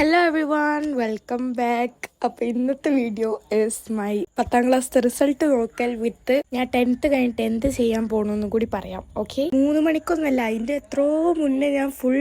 Hello every one, welcome back. അപ്പോൾ ഇന്നത്തെ video is my 10ാം ക്ലാസ്സിലെ റിസൾട്ട് നോക്കൽ വിത്ത് ഞാൻ 10th കഴിഞ്ഞിട്ട് എന്ത് ചെയ്യാൻ പോകണമെന്നും കൂടി പറയാം. ഓക്കെ, 3 മണിക്കൊന്നുമല്ല, അതിൻ്റെ എത്രയോ മുന്നേ ഞാൻ ഫുൾ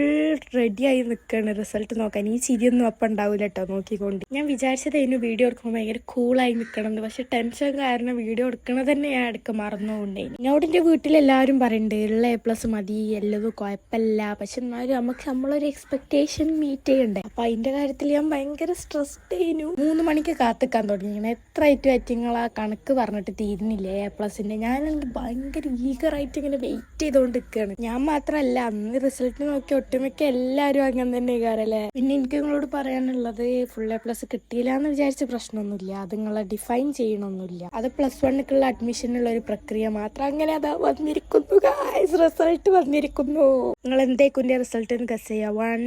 റെഡിയായി നിൽക്കുകയാണ് റിസൾട്ട് നോക്കാൻ. ഈ ചിരിയൊന്നും അപ്പം ഉണ്ടാവില്ല കേട്ടോ നോക്കിക്കൊണ്ട്. ഞാൻ വിചാരിച്ചത് അതിന് വീഡിയോ എടുക്കുമ്പോൾ ഭയങ്കര കൂളായി നിൽക്കണമെന്ന്, പക്ഷെ ടെൻഷൻ കാരണം വീഡിയോ എടുക്കണത് തന്നെ ഞാൻ എടുക്കാൻ മറന്നുകൊണ്ടേ. എന്നോട് എൻ്റെ വീട്ടിലെല്ലാവരും പറയുന്നുണ്ട് ഉള്ള A+ മതി, എല്ലതും കുഴപ്പമില്ല, പക്ഷെ എന്നാലും നമുക്ക് നമ്മളൊരു എക്സ്പെക്റ്റേഷൻ മീറ്റ് ചെയ്യണ്ടേ. അപ്പം അതിൻ്റെ കാര്യത്തിൽ ഞാൻ ഭയങ്കര സ്ട്രെസ്ഡ് ആയിരുന്നു. 3 മണിക്ക് കാത്തിക്കാൻ തുടങ്ങി. എത്ര ഐറ്റങ്ങളാ കണക്ക് പറഞ്ഞിട്ട് തീരുന്നില്ലേ A+ന്റെ. ഞാനാണെങ്കിൽ ഭയങ്കര ഈഗറായിട്ട് ഇങ്ങനെ വെയിറ്റ് ചെയ്തുകൊണ്ട് നിൽക്കുകയാണ്. ഞാൻ മാത്രമല്ല, അന്ന് റിസൾട്ട് നോക്കി ഒട്ടുമിക്ക എല്ലാവരും അങ്ങനെ തന്നെ കാരല്ലേ. പിന്നെ എനിക്ക് നിങ്ങളോട് പറയാനുള്ളത്, ഫുൾ A+ കിട്ടിയില്ല എന്ന് വിചാരിച്ച പ്രശ്നമൊന്നുമില്ല. അത് നിങ്ങളെ ഡിഫൈൻ ചെയ്യണമൊന്നുമില്ല. അത് +1 അഡ്മിഷനുള്ള ഒരു പ്രക്രിയ മാത്രം. അങ്ങനെ അതാ വന്നിരിക്കുന്നു ഗായ്സ്, റിസൾട്ട് വന്നിരിക്കുന്നു. നിങ്ങൾ എന്തേക്കും റിസൾട്ട് എന്ന് ഗസ് ചെയ്യുക? 1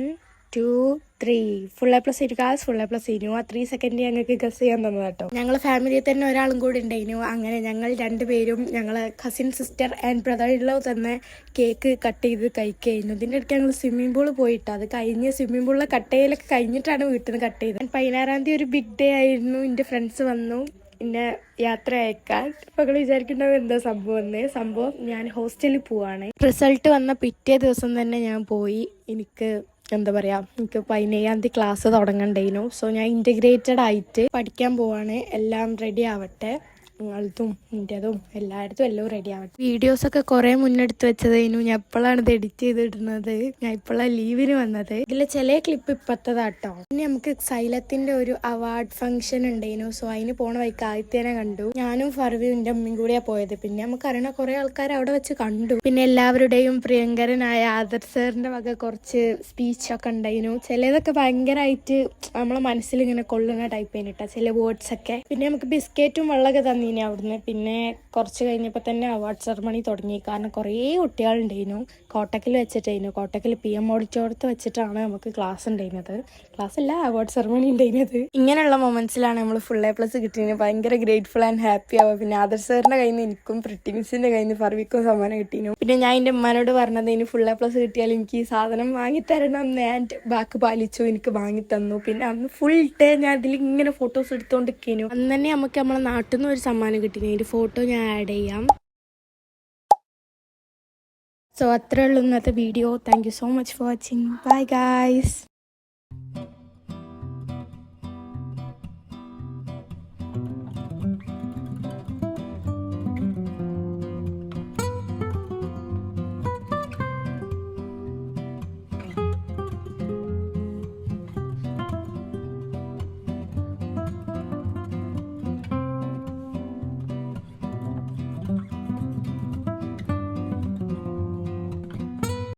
2 3 full A+ guys, full A+ ഇനു. ആ 3 സെക്കൻഡ് ഞങ്ങൾക്ക് ഗസ് ചെയ്യാൻ തന്നത് കേട്ടോ. ഞങ്ങളെ ഫാമിലിയിൽ തന്നെ ഒരാളും കൂടി ഉണ്ടായിരുന്നു. അങ്ങനെ ഞങ്ങൾ രണ്ടുപേരും ഞങ്ങളെ കസിൻ സിസ്റ്റർ ആൻഡ് ബ്രദറിലോ തന്നെ കേക്ക് കട്ട് ചെയ്ത് കഴിക്കുകയായിരുന്നു. ഇതിൻ്റെ ഇടയ്ക്ക് ഞങ്ങൾ സ്വിമ്മിംഗ് പൂൾ പോയിട്ട് അത് കഴിഞ്ഞ് സ്വിമ്മിംഗ് പൂളിലെ കട്ടയിലൊക്കെ കഴിഞ്ഞിട്ടാണ് വീട്ടിൽ നിന്ന് കട്ട് ചെയ്തത്. 16-ാം തീയതി ഒരു ബിഗ് ഡേ ആയിരുന്നു. എൻ്റെ ഫ്രണ്ട്സ് വന്നു പിന്നെ യാത്ര അയക്കാൻ. മകൾ വിചാരിക്കേണ്ടത് എന്താ സംഭവം ഞാൻ ഹോസ്റ്റലിൽ പോവാണ്. റിസൾട്ട് വന്ന പിറ്റേ ദിവസം തന്നെ ഞാൻ പോയി. എനിക്ക് 17-ാം തീയതി ക്ലാസ് തുടങ്ങണ്ടേനു. സോ ഞാൻ ഇൻറ്റഗ്രേറ്റഡ് ആയിട്ട് പഠിക്കാൻ പോവാണ്. എല്ലാം റെഡി ആവട്ടെ, നിങ്ങളതും എൻ്റെതും എല്ലായിടത്തും എല്ലാം റെഡി ആവട്ടെ. വീഡിയോസൊക്കെ കുറേ മുന്നെടുത്ത് വെച്ചതേനു. ഞാൻ ഇപ്പോഴാണ് ഇത് എഡിറ്റ് ചെയ്തിടുന്നത്. ഞാൻ ഇപ്പോഴാണ് ലീവിന് വന്നത്. ഇതിൽ ചില ക്ലിപ്പ് ഇപ്പത്തതാട്ടോ. പിന്നെ നമുക്ക് സൈലത്തിൻ്റെ ഒരു അവാർഡ് ഫംഗ്ഷൻ ഉണ്ടേനു. സോ അതിന് പോണ വഴിക്ക് ആദ്യത്തേനെ കണ്ടു. ഞാനും ഫർവിയും എൻ്റെ അമ്മയും കൂടിയാണ് പോയത്. പിന്നെ നമുക്കറിയണ കുറേ ആൾക്കാർ അവിടെ വെച്ച് കണ്ടു. പിന്നെ എല്ലാവരുടെയും പ്രിയങ്കരനായ ആദർ സാറിൻ്റെ വക കുറച്ച് സ്പീച്ചൊക്കെ ഉണ്ടായിരുന്നു. ചിലതൊക്കെ ഭയങ്കരമായിട്ട് നമ്മളെ മനസ്സിൽ ഇങ്ങനെ കൊള്ളുന്ന ടൈപ്പ് ചെയ്തിട്ടാ ചില വേർഡ്സൊക്കെ. പിന്നെ നമുക്ക് ബിസ്ക്കറ്റും വെള്ളമൊക്കെ തന്നിനി അവിടുന്ന്. പിന്നെ കുറച്ച് കഴിഞ്ഞപ്പോൾ തന്നെ അവാർഡ് സെറമണി തുടങ്ങി. കാരണം കുറേ കുട്ടികളുണ്ടായിരുന്നു. കോട്ടക്കൽ വെച്ചിട്ടായിരുന്നു. കോട്ടക്കൽ PM ഓഡിറ്റോറിയത്ത് വെച്ചിട്ടാണ് നമുക്ക് ക്ലാസ് ഉണ്ടായിരുന്നത്. ക്ലാസ് അല്ല, അവാർഡ് സെറമണി ഉണ്ടായിരുന്നത്. ഇങ്ങനെയുള്ള മൊമെന്റ്സിലാണ് നമ്മൾ ഫുൾ A+ കിട്ടിയത്. ഭയങ്കര ഗ്രേറ്റ്ഫുൾ ആൻഡ് ഹാപ്പി ആവുക. പിന്നെ ആദർ സാറിൻ്റെ കയ്യിൽ നിന്ന് എനിക്കും പ്രിട്ടിൻസിൻ്റെ കയ്യിൽ നിന്ന് ഫർവിക്കും സമ്മാനം കിട്ടിയിരുന്നു. പിന്നെ ഞാൻ എൻ്റെ ഉമ്മാനോട് പറഞ്ഞത് ഇനി ഫുൾ A+ കിട്ടിയാൽ എനിക്ക് ഈ സാധനം വാങ്ങിത്തരണം. ഞാൻ ബാക്ക് പാലിച്ചു, എനിക്ക് വാങ്ങിത്തന്നു. പിന്നെ അന്ന് ഫുൾ ഡേ ഞാൻ അതിൽ ഇങ്ങനെ ഫോട്ടോസ് എടുത്തുകൊണ്ടിരിക്കുന്നു. അന്ന് തന്നെ നമുക്ക് നമ്മളെ നാട്ടിൽ നിന്ന് ഒരു സമ്മാനം കിട്ടിയിരുന്നു. അതിൻ്റെ ഫോട്ടോ ഞാൻ ആഡ് ചെയ്യാം. സോ അത്രേ ഉള്ളൂ ഇന്നത്തെ video. Thank you so much for watching. Bye guys.